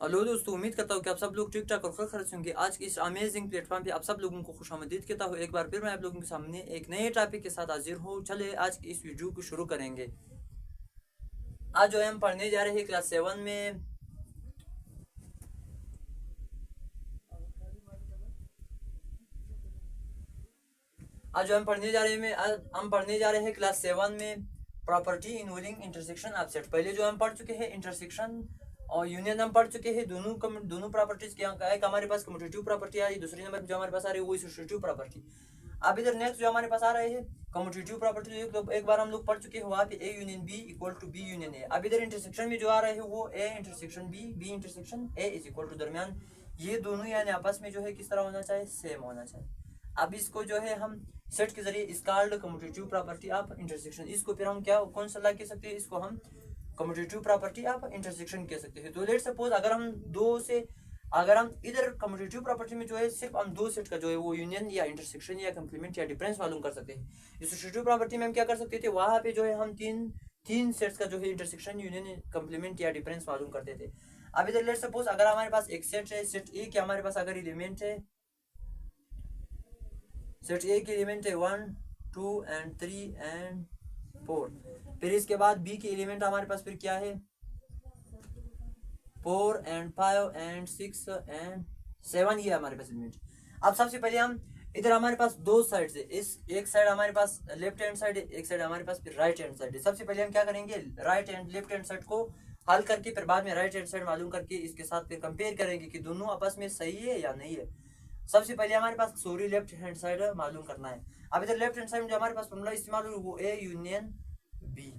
Hello दोस्तों, उम्मीद करता हूँ कि आप सब लोग ठीक ठाक और खैरियत होंगे। आज की इस अमेजिंग प्लेटफॉर्म पे आप सब लोगों को खुशामदीद कहता हूँ। एक बार फिर मैं आप लोगों के सामने एक नए टॉपिक के साथ हाजिर हूँ। चले आज की इस वीडियो को शुरू करेंगे। आज जो है हम पढ़ने जा रहे हैं क्लास 7 में। आज जो हम पढ़ने जा रहे हैं हम पढ़ने जा रहे हैं क्लास 7 में property involving intersection of set. पहले जो हम पढ़ चुके हैं इंटरसेक्शन और यूनियन हम पढ़ चुके हैं। दोनों प्रॉपर्टीज क्या एक हमारे पास कम्यूटेटिव प्रॉपर्टी आ रही है, दूसरी नंबर जो हमारे पास आ रही है वो एसोसिएटिव प्रॉपर्टी। अब इधर नेक्स्ट जो हमारे पास आ रहे हैं कम्यूटेटिव प्रॉपर्टी, तो एक बार हम लोग पढ़ चुके हैं वहाँ पे A union B equal to B union A. अब इधर इंटरसेक्शन में जो आ रहे हैं वो A intersection B, B intersection A is equal to दरमियान ये दोनों यानी आपस में जो है किस तरह होना चाहिए, सेम होना चाहिए। अब इसको जो है हम सेट के जरिए इस called commutative property of intersection, इसको फिर हम क्या कौन सा ला कह सकते हैं, इसको हम कम्यूटेटिव प्रॉपर्टी ऑफ इंटरसेक्शन कह सकते हैं। तो लेट सपोज अगर हम इधर कम्यूटेटिव प्रॉपर्टी में जो है सिर्फ हम दो सेट का जो है वो यूनियन या इंटरसेक्शन या कंप्लीमेंट या डिफरेंस मालूम कर सकते हैं। एसोसिएटिव प्रॉपर्टी में हम क्या कर सकते थे, वहां पे जो है हम तीन तीन सेट्स का जो है इंटरसेक्शन यूनियन कंप्लीमेंट या डिफरेंस मालूम करते थे। अब इधर लेट सपोज अगर हमारे पास एक सेट है, सेट ए के हमारे पास अगर एलिमेंट है, सेट ए के एलिमेंट है 1 2 एंड 3 एंड 4। फिर इसके बाद बी के एलिमेंट हमारे पास फिर क्या है 4 एंड 5 एंड 6 एंड 7, ये हमारे पास एलिमेंट। अब सबसे पहले हम इधर हमारे पास दो साइड है, इस एक साइड हमारे पास लेफ्ट हैंड साइड है, एक साइड हमारे पास फिर राइट हैंड साइड है। सबसे पहले हम क्या करेंगे, right hand left hand side को हल करके फिर बाद में राइट हैंड साइड मालूम करके इसके साथ फिर कंपेयर करेंगे कि दोनों आपस में सही है या नहीं है। सबसे पहले हमारे पास सॉरी लेफ्ट हैंड साइड मालूम करना है। अब इधर लेफ्ट हैंड साइड में जो हमारे पास फॉर्मूला इस्तेमाल हो वो ए यूनियन बी।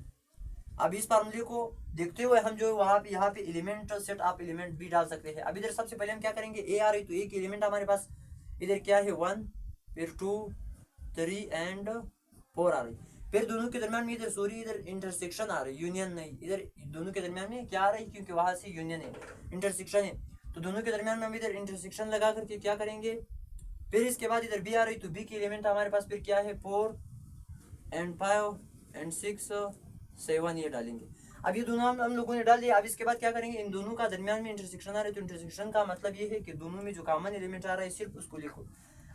अब इस फॉर्मूले को देखते हुए हम जो वहां पे यहाँ पे एलिमेंट सेट आप एलिमेंट बी डाल सकते हैं। अब इधर सबसे पहले हम क्या करेंगे, ए आ रही तो ए की एलिमेंट हमारे पास इधर क्या है 1 फिर 2 3 एंड 4 आ रही। फिर दोनों के दरमियान में इधर सॉरी इधर इंटरसेक्शन आ रही, यूनियन नहीं, इधर दोनों के दरमियान में क्या आ रही क्योंकि वहां से यूनियन है इंटरसेक्शन है, तो दोनों के दरमियान में हम इधर इंटरसेक्शन लगा करके क्या करेंगे। फिर इसके बाद इधर बी आ रही तो बी की एलिमेंट हमारे पास फिर क्या है 4 एंड 5 एंड 6 7 ये डालेंगे। अब ये दोनों हम लोगों ने डाल दिया। अब इसके बाद क्या करेंगे, इन दोनों का दरमियान में इंटरसेक्शन आ रहा है तो इंटरसेक्शन का मतलब ये है कि दोनों में जो कॉमन एलिमेंट आ रहा है सिर्फ उसको लिखो।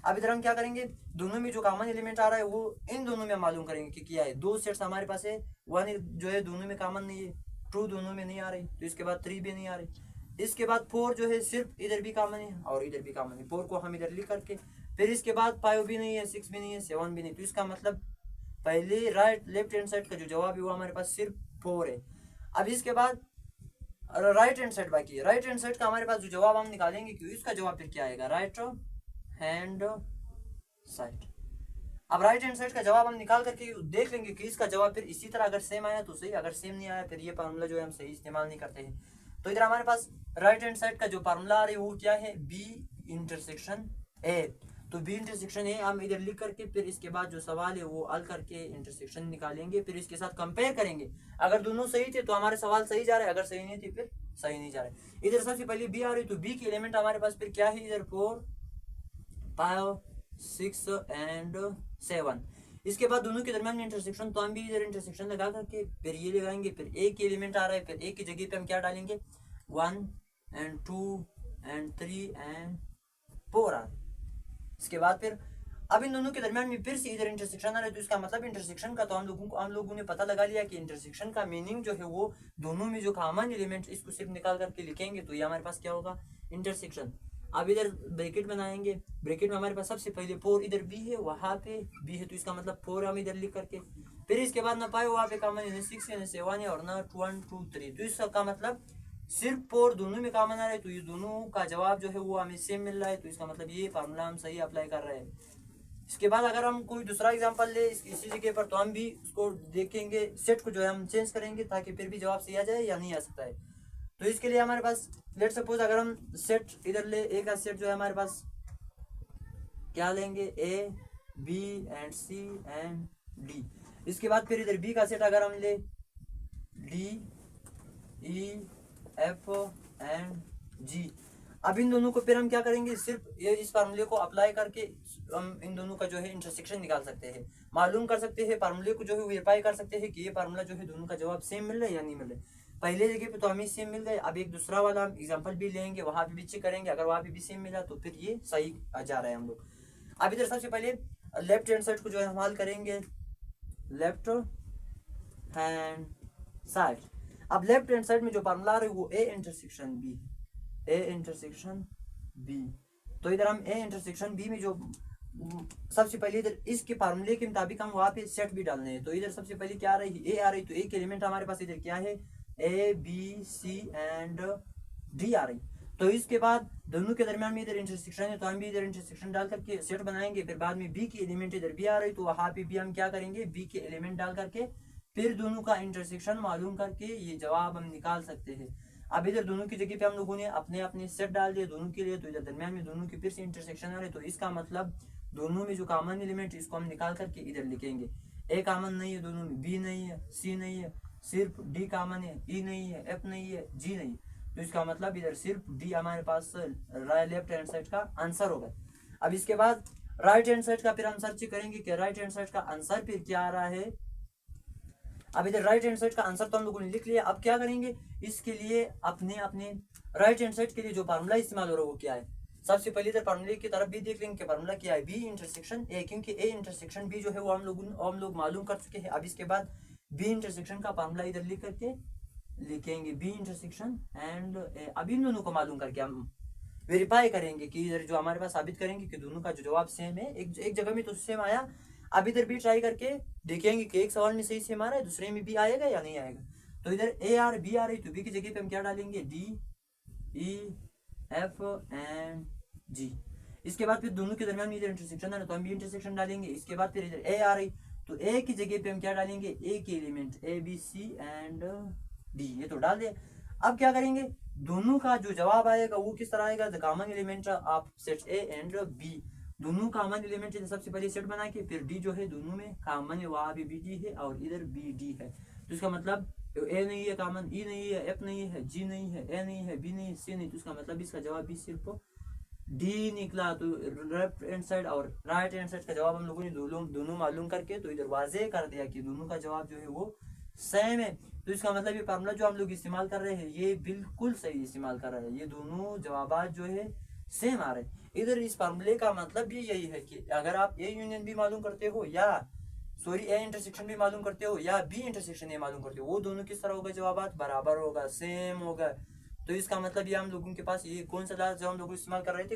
अब इधर हम क्या करेंगे, दोनों में जो कॉमन एलिमेंट आ रहा है वो इन दोनों में मालूम करेंगे कि क्या है। दो सेट्स हमारे पास है, 1 जो है दोनों में कॉमन नहीं है, 2 दोनों में नहीं आ रही, तो इसके बाद 3 भी नहीं आ रही। इसके बाद 4 जो है सिर्फ इधर भी कॉमन है और इधर भी कॉमन है, 4 को हम इधर लिख करके फिर इसके बाद 5 भी नहीं है, 6 भी नहीं है, 7 भी नहीं, तो इसका मतलब पहले राइट लेफ्ट हैंड साइड का जो जवाब है वो हमारे पास सिर्फ 4 है। अब इसके बाद राइट हैंड साइड बाकी है, राइट हैंड साइड का हमारे पास जो जवाब हम निकालेंगे कि इसका जवाब फिर क्या आएगा, राइट हैंड साइड। अब राइट हैंड साइड का जवाब हम निकाल करके देख लेंगे कि इसका जवाब फिर इसी तरह अगर सेम आया तो सही, अगर सेम नहीं आया फिर ये फार्मूला जो है हम सही इस्तेमाल नहीं करते हैं। तो इधर हमारे पास राइट हैंड साइड का जो फार्मूला आ रही है वो क्या है, बी इंटरसेक्शन ए। तो बी इंटरसेक्शन ए हम इधर लिख करके फिर इसके बाद जो सवाल है वो हल करके इंटरसेक्शन निकालेंगे, फिर इसके साथ कंपेयर करेंगे। अगर दोनों सही थे तो हमारे सवाल सही जा रहे हैं, अगर सही नहीं थे फिर सही नहीं जा रहे। इधर सबसे पहले बी आ रही तो बी की एलिमेंट हमारे पास फिर क्या है, इधर 4 5 6 एंड 7। इसके बाद दोनों के दरमियान में इंटरसेक्शन, तो हम भी इधर इंटरसेक्शन लगा करके फिर ये लगाएंगे, फिर ए की एलिमेंट आ रहा है, फिर ए की जगह पे हम क्या डालेंगे 1 एंड 2 एंड 3 एंड 4 आ रहा है। इसके बाद फिर अब इन दोनों के दरमियान में फिर से इधर इंटरसेक्शन आ रहा है, तो इसका मतलब इंटरसेक्शन का तो हम लोगों ने पता लगा लिया कि इंटरसेक्शन का मीनिंग जो है वो दोनों में जो कॉमन एलिमेंट इसको सिर्फ निकाल करके लिखेंगे तो ये हमारे पास क्या होगा, इंटरसेक्शन। अब इधर ब्रैकेट बनाएंगे, ब्रैकेट में हमारे पास सबसे पहले 4 इधर बी है, वहां पे बी है तो इसका मतलब 4 हम इधर लिख करके फिर इसके बाद ना पाए वहां पे कॉमन है 6 है 7 है और ना 1 2 3, तो इसका मतलब सिर्फ 4 दोनों में कॉमन आ रहा है, तो ये दोनों का जवाब जो है वो हमें सेम मिल रहा है, तो इसका मतलब ये फार्मूला हम सही अप्लाई कर रहे हैं। इसके बाद अगर हम कोई दूसरा एग्जांपल ले इसी जगह पर तो हम भी उसको देखेंगे, सेट को जो है हम चेंज करेंगे ताकि फिर भी जवाब सही आ जाए या नहीं आ सकता है। तो इसके लिए हमारे पास लेट सपोज अगर हम सेट इधर ले, ए का सेट जो है हमारे पास क्या लेंगे, A B and C and D. इसके बाद फिर इधर बी का सेट अगर हम ले डी ई एफ एंड जी। अब इन दोनों को फिर हम क्या करेंगे, सिर्फ ये इस फार्मूले को अप्लाई करके हम इन दोनों का जो है इंटरसेक्शन निकाल सकते हैं, मालूम कर सकते हैं, फार्मूले को जो है वेरीफाई कर सकते हैं कि ये फार्मूला जो है दोनों का जवाब सेम मिल रहा है या नहीं मिल रहा है। पहले जगह पे तो हमें सेम मिल गए, अब एक दूसरा वाला हम एग्जांपल भी लेंगे, वहां पे भी चेक करेंगे, अगर वहां पे भी सेम मिला तो फिर ये सही जा रहा है हम लोग। अब इधर सबसे पहले लेफ्ट हैंड साइड को जो है हम हल करेंगे, लेफ्ट हैंड साइड। अब लेफ्ट हैंड साइड में जो फार्मूला आ रहा है वो A intersection B, A intersection B. तो इधर हम ए इंटरसेक्शन बी में जो सबसे पहले इधर इसके फार्मूले के मुताबिक हम वहां पे सेट भी डालने हैं। तो इधर सबसे पहले क्या आ रही है, ए आ रही, तो ए के एलिमेंट हमारे पास इधर क्या है, A B C and D आ रही। तो इसके बाद दोनों के दरमियान में इधर इंटरसेक्शन है, तो हम भी इधर इंटरसेक्शन डाल करके सेट बनाएंगे। फिर बाद में बी की एलिमेंट इधर भी आ रही, तो वहां पे भी हम क्या करेंगे, बी के एलिमेंट डाल करके फिर दोनों का इंटरसेक्शन मालूम करके ये जवाब हम निकाल सकते हैं। अब इधर दोनों की जगह पे हम लोगों ने अपने अपने सेट डाल दिए दोनों के लिए, तो इधर दरमियान में दोनों के फिर से इंटरसेक्शन आ रहे, तो इसका मतलब दोनों में जो कॉमन एलिमेंट इसको हम निकाल करके इधर लिखेंगे। ए कॉमन नहीं है दोनों में, बी नहीं है, सी नहीं है, सिर्फ डी कॉमन है, ई नहीं है, एफ नहीं है, जी नहीं। तो इसका मतलब इधर सिर्फ डी हमारे पास लेफ्ट हैंड साइड का आंसर होगा। अब इसके बाद राइट हैंड साइड का फिर हम सर्च करेंगे कि राइट हैंड साइड का आंसर फिर क्या आ रहा है। अब इधर राइट हैंड साइड का आंसर तो हम लोगों ने लिख लिया, अब क्या करेंगे, इसके लिए अपने अपने राइट हैंड साइड के लिए जो फार्मूला इस्तेमाल हो रहा है वो क्या है। सबसे पहले इधर फार्मूले की तरफ भी देख लेंगे कि फार्मूला क्या है, बी इंटरसेक्शन ए, क्योंकि ए इंटरसेक्शन बी जो है वो हम लोग मालूम कर चुके हैं। अब इसके बाद बी इंटरसेक्शन का फार्मूला इधर लिख करके लिखेंगे, बी इंटरसेक्शन एंड ए। अब इन दोनों को मालूम करके हम वेरीफाई करेंगे कि इधर जो हमारे पास साबित करेंगे कि दोनों का जो जवाब सेम है, एक जगह में तो सेम आया। अब इधर भी ट्राई करके देखेंगे कि एक सवाल में सही सेम आ रहा है, दूसरे में भी आएगा या नहीं आएगा। तो इधर ए आर बी आ रही, तो बी की जगह पे हम क्या डालेंगे, डी ई एफ एंड जी। इसके बाद फिर दोनों के दरमियान में इधर इंटरसेक्शन है, तो हम भी इंटरसेक्शन डालेंगे। इसके बाद फिर इधर ए आ रही, तो ए की जगह पे हम क्या डालेंगे, ए के element A B C and D, ये तो डाल दे। अब क्या करेंगे, दोनों का जो जवाब आएगा वो किस तरह आएगा, the common element of set A and B. दोनों कॉमन एलिमेंट सबसे पहले सेट बना के फिर डी जो है दोनों में कॉमन है, वहां भी बी डी है और इधर बी डी है। तो इसका मतलब ए नहीं है कॉमन, ई नहीं है, एफ नहीं है, जी नहीं है, ए नहीं है, बी नहीं है, सी नहीं। तो इसका मतलब इसका जवाब भी सिर्फ डी निकला। तो लेफ्ट हैंड साइड और राइट हैंड साइड का जवाब हम लोगों ने दोनों मालूम करके तो इधर वाजे कर दिया कि दोनों का जवाब जो है वो सेम है। तो इसका मतलब ये फार्मूला जो हम लोग इस्तेमाल कर रहे हैं ये बिल्कुल सही इस्तेमाल कर रहे हैं, ये दोनों जवाब जो है सेम आ रहे हैं। इधर इस फार्मूले का मतलब भी यही है कि अगर आप ए यूनियन भी मालूम करते हो या सॉरी ए इंटरसेक्शन भी मालूम करते हो या बी इंटरसेक्शन ए मालूम करते हो, वो दोनों किस तरह होगा, जवाब बराबर होगा, सेम होगा। तो इसका मतलब ये हम लोगों के पास ये कौन सा लास्ट जो हम लोग इस्तेमाल कर रहे थे,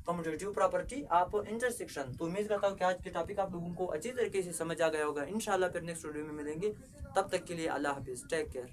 कम्यूटेटिव प्रॉपर्टी ऑफ इंटरसेक्शन। तो उम्मीद करता हूँ कि आज के टॉपिक आप लोगों को अच्छी तरीके से समझ आ गया होगा। इंशाल्लाह फिर नेक्स्ट वीडियो में मिलेंगे, तब तक के लिए अल्लाह हाफिज, टेक केयर।